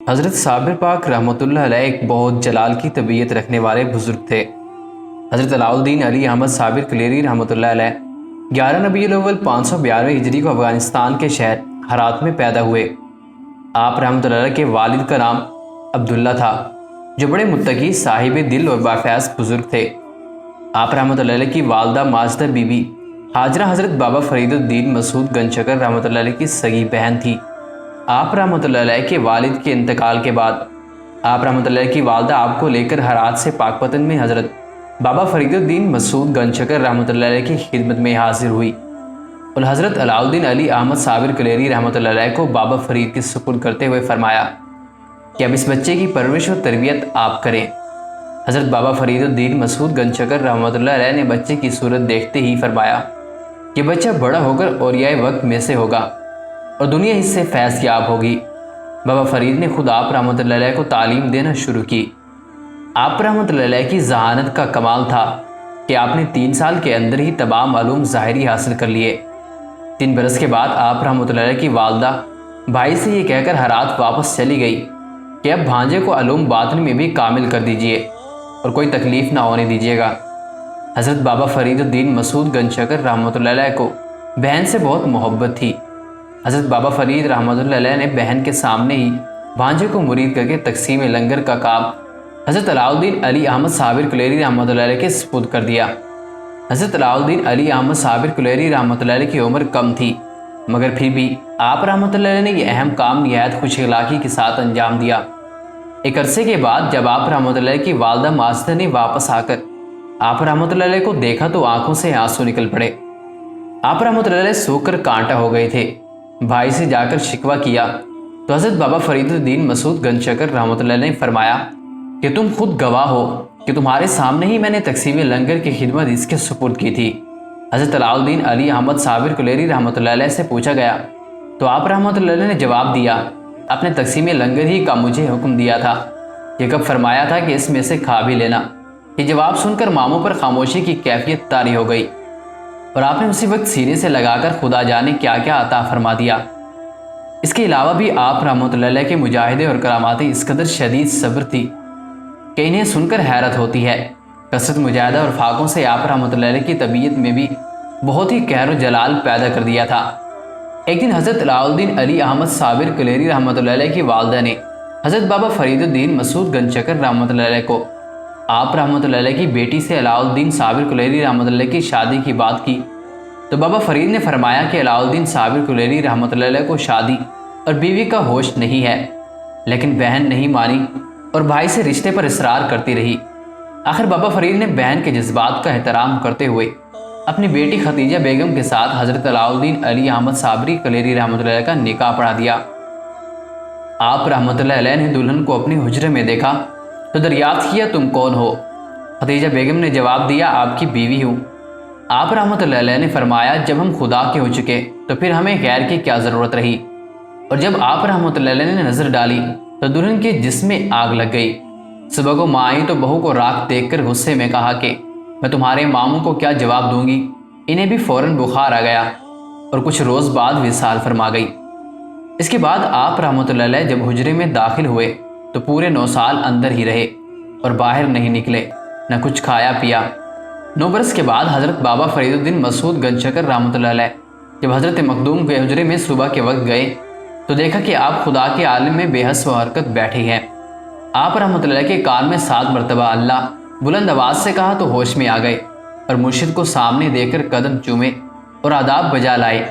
حضرت صابر پاک رحمۃ اللہ علیہ ایک بہت جلال کی طبیعت رکھنے والے بزرگ تھے۔ حضرت علاؤالدین علی احمد صابر کلیری رحمۃ اللہ علیہ 11 ربیع الاول 592 ہجری کو افغانستان کے شہر ہرات میں پیدا ہوئے۔ آپ رحمۃ اللہ علیہ کے والد کا نام عبداللہ تھا، جو بڑے متقی، صاحب دل اور بافیض بزرگ تھے۔ آپ رحمۃ اللہ علیہ کی والدہ ماجدہ بی بی ہاجرہ حضرت بابا فرید الدین مسعود گنج شکر رحمۃ اللہ علیہ کی سگی بہن تھی۔ آپ رحمۃ اللہ علیہ کے والد کے انتقال کے بعد آپ رحمۃ اللہ علیہ کی والدہ آپ کو لے کر ہرات سے پاکپتن میں حضرت بابا فرید الدین مسعود گنج شکر رحمۃ اللہ علیہ کی خدمت میں حاضر ہوئی اور حضرت علاؤالدین علی احمد صابر کلیری رحمۃ اللہ علیہ کو بابا فرید کے سپرد کرتے ہوئے فرمایا کہ اب اس بچے کی پرورش اور تربیت آپ کریں۔ حضرت بابا فرید الدین مسعود گنج شکر رحمۃ اللہ علیہ نے بچے کی صورت دیکھتے ہی فرمایا کہ بچہ بڑا ہو کر اولیاء وقت میں سے ہوگا اور دنیا اس سے فیض یاب ہوگی۔ بابا فرید نے خود آپ رحمۃ اللہ علیہ کو تعلیم دینا شروع کی۔ آپ رحمۃ اللہ علیہ کی ذہانت کا کمال تھا کہ آپ نے 3 سال کے اندر ہی تمام علوم ظاہری حاصل کر لیے۔ 3 برس کے بعد آپ رحمۃ اللہ علیہ کی والدہ بھائی سے یہ کہہ کر ہرات واپس چلی گئی کہ اب بھانجے کو علوم باطن میں بھی کامل کر دیجئے اور کوئی تکلیف نہ ہونے دیجیے گا۔ حضرت بابا فرید الدین مسعود گنج شکر رحمۃ اللہ علیہ کو بہن سے بہت محبت تھی۔ حضرت بابا فرید رحمۃ اللہ علیہ نے بہن کے سامنے ہی بھانجے کو مرید کر کے تقسیم لنگر کا کام حضرت علاؤالدین علی احمد صابر کلیری رحمۃ اللہ علیہ کے سپرد کر دیا۔ حضرت علاؤالدین علی احمد صابر کلیری رحمۃ اللہ علیہ کی عمر کم تھی، مگر پھر بھی آپ رحمۃ اللہ علیہ نے یہ اہم کام نہایت خوش اخلاقی کے ساتھ انجام دیا۔ ایک عرصے کے بعد جب آپ رحمۃ اللہ علیہ کی والدہ ماجدہ نے واپس آ کر آپ رحمۃ اللہ علیہ کو دیکھا تو آنکھوں سے آنسو نکل پڑے۔ آپ رحمۃ اللہ علیہ سو کر کانٹا ہو گئے تھے۔ بھائی سے جا کر شکوہ کیا تو حضرت بابا فرید الدین مسعود گنج شکر رحمۃ اللہ علیہ نے فرمایا کہ تم خود گواہ ہو کہ تمہارے سامنے ہی میں نے تقسیم لنگر کی خدمت اس کے سپرد کی تھی۔ حضرت علاؤالدین علی احمد صابر کلیری رحمۃ اللہ علیہ سے پوچھا گیا تو آپ رحمۃ اللہ علیہ نے جواب دیا، اپنے تقسیم لنگر ہی کا مجھے حکم دیا تھا، یہ کب فرمایا تھا کہ اس میں سے کھا بھی لینا۔ یہ جواب سن کر ماموں پر خاموشی کی کیفیت طاری ہو گئی اور آپ نے اسی وقت سینے سے لگا کر خدا جانے کیا کیا عطا فرما دیا۔ اس کے علاوہ بھی آپ رحمۃ اللہ علیہ کے مجاہدے اور کراماتیں اس قدر شدید صبر تھی کہ انہیں سن کر حیرت ہوتی ہے۔ کثرت مجاہدہ اور فاقوں سے آپ رحمۃ اللہ علیہ کی طبیعت میں بھی بہت ہی قہر و جلال پیدا کر دیا تھا۔ ایک دن حضرت علاؤالدین علی احمد صابر کلیری رحمۃ اللہ علیہ کی والدہ نے حضرت بابا فرید الدین مسعود گنج شکر رحمۃ اللہ علیہ کو آپ رحمۃ اللہ علیہ کی بیٹی سے علاؤالدین صابر کلیری رحمۃ اللہ کی شادی کی بات کی تو بابا فرید نے فرمایا کہ علاؤالدین صابر کلیری رحمۃ اللہ علیہ کو شادی اور بیوی کا ہوش نہیں ہے، لیکن بہن نہیں مانی اور بھائی سے رشتے پر اصرار کرتی رہی۔ آخر بابا فرید نے بہن کے جذبات کا احترام کرتے ہوئے اپنی بیٹی ختیجہ بیگم کے ساتھ حضرت علاؤالدین علی احمد صابری کلیری رحمۃ اللہ علیہ کا نکاح پڑھا دیا۔ آپ رحمۃ اللہ علیہ نے دلہن کو اپنے حجرے میں دیکھا تو دریافت کیا، تم کون ہو؟ ختیجہ بیگم نے جواب دیا، آپ کی بیوی ہوں۔ آپ رحمۃ اللہ علیہ نے فرمایا، جب ہم خدا کے ہو چکے تو پھر ہمیں غیر کی کیا ضرورت رہی؟ اور جب آپ رحمۃ اللہ علیہ نے نظر ڈالی تو دلہن کے جسم میں آگ لگ گئی۔ صبح کو ماں آئی تو بہو کو راکھ دیکھ کر غصے میں کہا کہ میں تمہارے ماموں کو کیا جواب دوں گی؟ انہیں بھی فوراً بخار آ گیا اور کچھ روز بعد وصال فرما گئی۔ اس کے بعد آپ رحمۃ اللہ علیہ جب حجرے میں داخل ہوئے تو پورے 9 سال اندر ہی رہے اور باہر نہیں نکلے، نہ کچھ کھایا پیا۔ 9 برس کے بعد حضرت بابا فرید الدین مسعود گنج شکر رحمۃ اللہ علیہ جب حضرت مخدوم کے حجرے میں صبح کے وقت گئے تو دیکھا کہ آپ خدا کے عالم میں بے حس و حرکت بیٹھے ہیں۔ آپ رحمۃ اللہ علیہ کے کان میں 7 مرتبہ اللہ بلند آواز سے کہا تو ہوش میں آ گئے اور مرشد کو سامنے دے کر قدم چومے اور آداب بجا لائے۔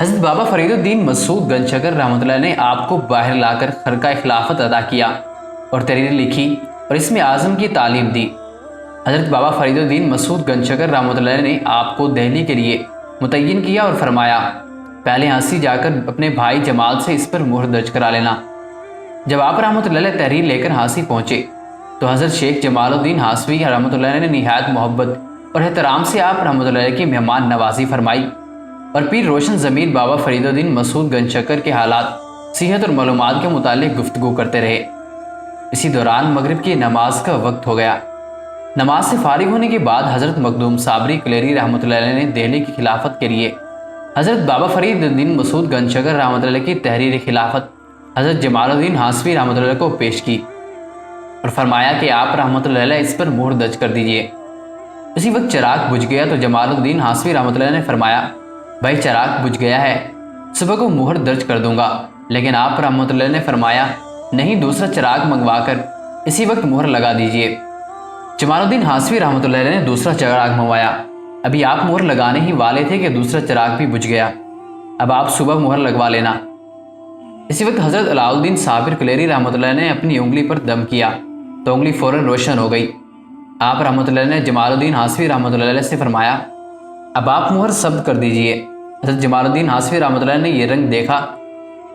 حضرت بابا فرید الدین مسعود گنج شکر رحمۃ اللہ نے آپ کو باہر لا کر خرقہ خلافت ادا کیا اور تحریر لکھی اور اسم اعظم کی تعلیم دی۔ حضرت بابا فرید الدین مسعود گنج شکر رحمۃ اللہ نے آپ کو دہلی کے لیے متعین کیا اور فرمایا، پہلے ہانسی جا کر اپنے بھائی جمال سے اس پر مہر درج کرا لینا۔ جب آپ رحمۃ اللہ علیہ تحریر لے کر ہانسی پہنچے تو حضرت شیخ جمال الدین ہانسوی رحمۃ اللہ علیہ نے نہایت محبت اور احترام سے آپ رحمۃ اللہ علیہ کی مہمان نوازی فرمائی اور پیر روشن ضمیر بابا فرید الدین مسعود گنج شکر کے حالات، صحت اور معلومات کے متعلق گفتگو کرتے رہے۔ اسی دوران مغرب کی نماز کا وقت ہو گیا۔ نماز سے فارغ ہونے کے بعد حضرت مخدوم صابری کلیری رحمۃ اللہ علیہ نے دہلی کی خلافت کے لیے حضرت بابا فرید الدین مسعود گنج شکر رحمۃ اللہ علیہ کی تحریر خلافت حضرت جمال الدین ہاشمی رحمۃ اللہ کو پیش کی اور فرمایا کہ آپ رحمۃ اللہ علیہ اس پر مہر درج کر دیجئے۔ اسی وقت چراغ بجھ گیا تو جمال الدین ہاشمی رحمۃ اللہ نے فرمایا بھائی چراغ بجھ گیا ہے، صبح کو مہر درج کر دوں گا، لیکن آپ رحمۃ اللہ نے فرمایا نہیں، دوسرا چراغ منگوا کر اسی وقت مہر لگا دیجئے۔ جمال الدین ہاشمی رحمۃ اللہ علیہ نے دوسرا چراغ منگوایا۔ ابھی آپ مہر لگانے ہی والے تھے کہ دوسرا چراغ بھی بجھ گیا۔ اب آپ صبح مہر لگوا لینا۔ اسی وقت حضرت علاء الدین صابر کلیری رحمۃ اللہ نے اپنی انگلی پر دم کیا تو انگلی فوراً روشن ہو گئی۔ آپ رحمۃ اللہ نے جمال الدین ہاشمی رحمۃ اللہ علیہ سے فرمایا اب آپ مہر ثبت کر دیجئے۔ حضرت جمال الدین ہاشمی رحمۃ اللہ نے یہ رنگ دیکھا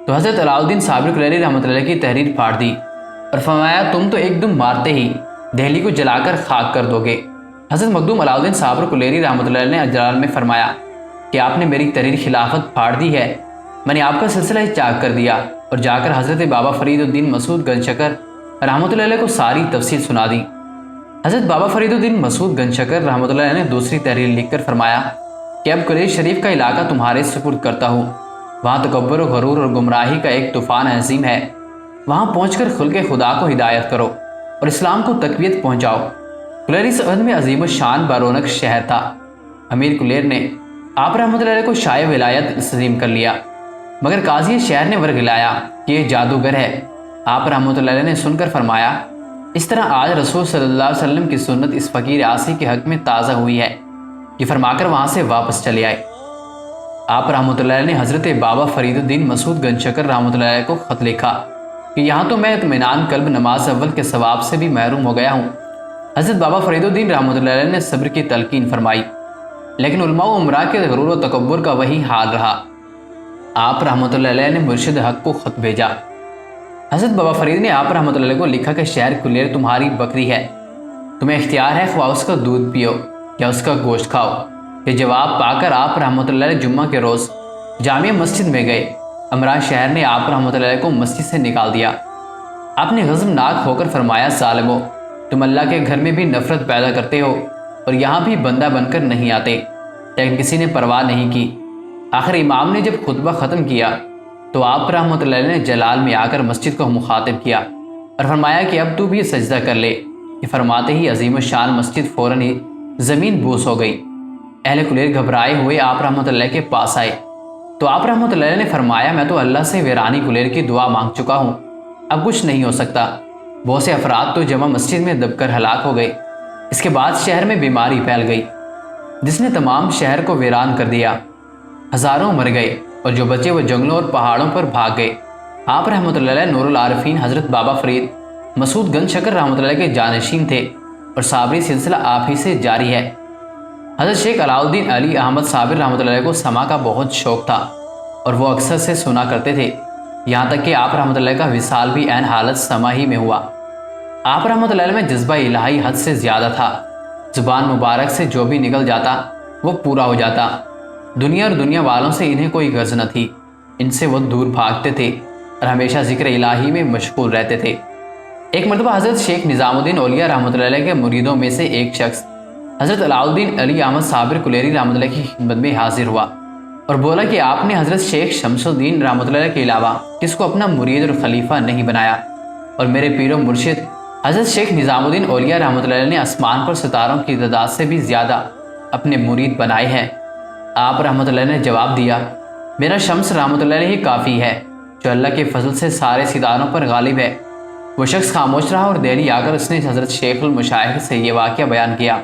تو حضرت علاء الدین صابر کلیری رحمۃ اللہ کی تحریر پھاڑ دی اور فرمایا تم تو ایک دم مارتے ہی دہلی کو جلا کر خاک کر دو گے۔ حضرت مخدوم علاء الدین صابر کلیری رحمۃ اللہ نے اجلال میں فرمایا کہ آپ نے میری تحریر خلافت پھاڑ دی ہے، میں نے آپ کا سلسلہ ہی چاک کر دیا اور جا کر حضرت بابا فرید الدین مسعود گنج شکر رحمۃ اللہ علیہ کو ساری تفصیل سنا دی۔ حضرت بابا فرید الدین مسعود گنج شکر رحمۃ اللہ علیہ نے دوسری تحریر لکھ کر فرمایا کہ اب کلیج شریف کا علاقہ تمہارے سپرد کرتا ہوں، وہاں تکبر و غرور اور گمراہی کا ایک طوفان عظیم ہے، وہاں پہنچ کر خلق خدا کو ہدایت کرو اور اسلام کو تقویت پہنچاؤ۔ کلیری سرحد میں عظیم الشان بارونق شہر تھا۔ امیر کلیر نے آپ رحمۃ اللہ علیہ کو شائع ولایت تسلیم کر لیا، مگر قاضی شہر نے ورگلایا کہ یہ جادوگر ہے۔ آپ رحمۃ اللہ علیہ نے سن کر فرمایا اس طرح آج رسول صلی اللہ علیہ وسلم کی سنت اس فقیر عاصی کے حق میں تازہ ہوئی ہے، یہ فرما کر وہاں سے واپس چلے آئے۔ آپ رحمۃ اللہ علیہ نے حضرت بابا فرید الدین مسعود گنج شکر رحمۃ اللہ علیہ کو خط لکھا کہ یہاں تو میں اطمینان قلب نماز اول کے ثواب سے بھی محروم ہو گیا ہوں۔ حضرت بابا فرید الدین رحمۃ اللہ علیہ نے صبر کی تلقین فرمائی، لیکن علماء و عمراء کے غرور و تکبر کا وہی حال رہا۔ آپ رحمۃ اللہ علیہ نے مرشد حق کو خط بھیجا۔ حضرت بابا فرید نے آپ رحمۃ اللہ علیہ کو لکھا کہ شہر کلیر تمہاری بکری ہے، تمہیں اختیار ہے خواہ اس کا دودھ پیو یا اس کا گوشت کھاؤ۔ یہ جواب پا کر آپ رحمۃ اللہ علیہ جمعہ کے روز جامع مسجد میں گئے۔ امراء شہر نے آپ رحمۃ اللہ علیہ کو مسجد سے نکال دیا۔ آپ نے غضبناک ہو کر فرمایا ظالمو، تم اللہ کے گھر میں بھی نفرت پیدا کرتے ہو اور یہاں بھی بندہ بن کر نہیں آتے، لیکن کسی نے پرواہ نہیں کی۔ آخر امام نے جب خطبہ ختم کیا تو آپ رحمۃ اللہ علیہ نے جلال میں آ کر مسجد کو مخاطب کیا اور فرمایا کہ اب تو بھی سجدہ کر لے۔ یہ فرماتے ہی عظیم الشان مسجد فوراً ہی زمین بوس ہو گئی۔ اہل کلیر گھبرائے ہوئے آپ رحمۃ اللہ کے پاس آئے تو آپ رحمۃ اللہ نے فرمایا میں تو اللہ سے ویرانی کلیر کی دعا مانگ چکا ہوں، اب کچھ نہیں ہو سکتا۔ بہت سے افراد تو جمع مسجد میں دب کر ہلاک ہو گئے۔ اس کے بعد شہر میں بیماری پھیل گئی جس نے تمام شہر کو ویران کر دیا، ہزاروں مر گئے اور جو بچے وہ جنگلوں اور پہاڑوں پر بھاگ گئے۔ آپ رحمۃ اللہ علیہ نور العارفین حضرت بابا فرید مسعود گنج شکر رحمۃ اللہ کے جانشین تھے اور صابری سلسلہ آپ ہی سے جاری ہے۔ حضرت شیخ علاء الدین علی احمد صابر رحمۃ اللہ علیہ کو سما کا بہت شوق تھا اور وہ اکثر سے سنا کرتے تھے، یہاں تک کہ آپ رحمۃ اللہ کا وصال بھی عین حالت سما ہی میں ہوا۔ آپ رحمۃ اللہ علیہ میں جذبہ الہی حد سے زیادہ تھا، زبان مبارک سے جو بھی نکل جاتا وہ پورا ہو جاتا۔ دنیا اور دنیا والوں سے انہیں کوئی غرض نہ تھی، ان سے وہ دور بھاگتے تھے اور ہمیشہ ذکر الہی میں مشغول رہتے تھے۔ ایک مرتبہ حضرت شیخ نظام الدین اولیاء رحمۃ اللہ علیہ کے مریدوں میں سے ایک شخص حضرت علاء الدین علی احمد صابر کلیری رحمۃ اللہ کی خدمت میں حاضر ہوا اور بولا کہ آپ نے حضرت شیخ شمس الدین رحمۃ اللہ علیہ کے علاوہ کس کو اپنا مرید اور خلیفہ نہیں بنایا، اور میرے پیر و مرشد حضرت شیخ نظام الدین اولیاء رحمۃ اللہ علیہ نے آسمان پر ستاروں کی تعداد سے بھی زیادہ اپنے مرید بنائے ہیں۔ آپ رحمۃ اللہ نے جواب دیا میرا شمس رحمۃ اللہ علیہ ہی کافی ہے جو اللہ کے فضل سے سارے ستاروں پر غالب ہے۔ وہ شخص خاموش رہا اور دہلی آ کر اس نے حضرت شیخ المشائخ سے یہ واقعہ بیان کیا۔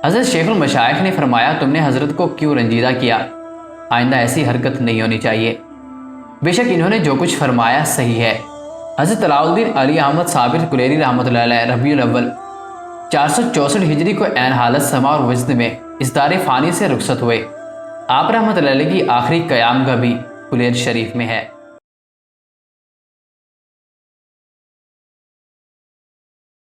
حضرت شیخ المشائخ نے فرمایا تم نے حضرت کو کیوں رنجیدہ کیا، آئندہ ایسی حرکت نہیں ہونی چاہیے۔ بے شک انہوں نے جو کچھ فرمایا صحیح ہے۔ حضرت علاء الدین علی احمد صابر کلیری رحمۃ اللہ علیہ ربیع الاول 464 ہجری کو عین حالت سما اور وجد میں اس دار فانی سے رخصت ہوئے۔ آپ رحمۃ اللہ علیہ کی آخری قیام گاہ بھی کلیر شریف میں ہے۔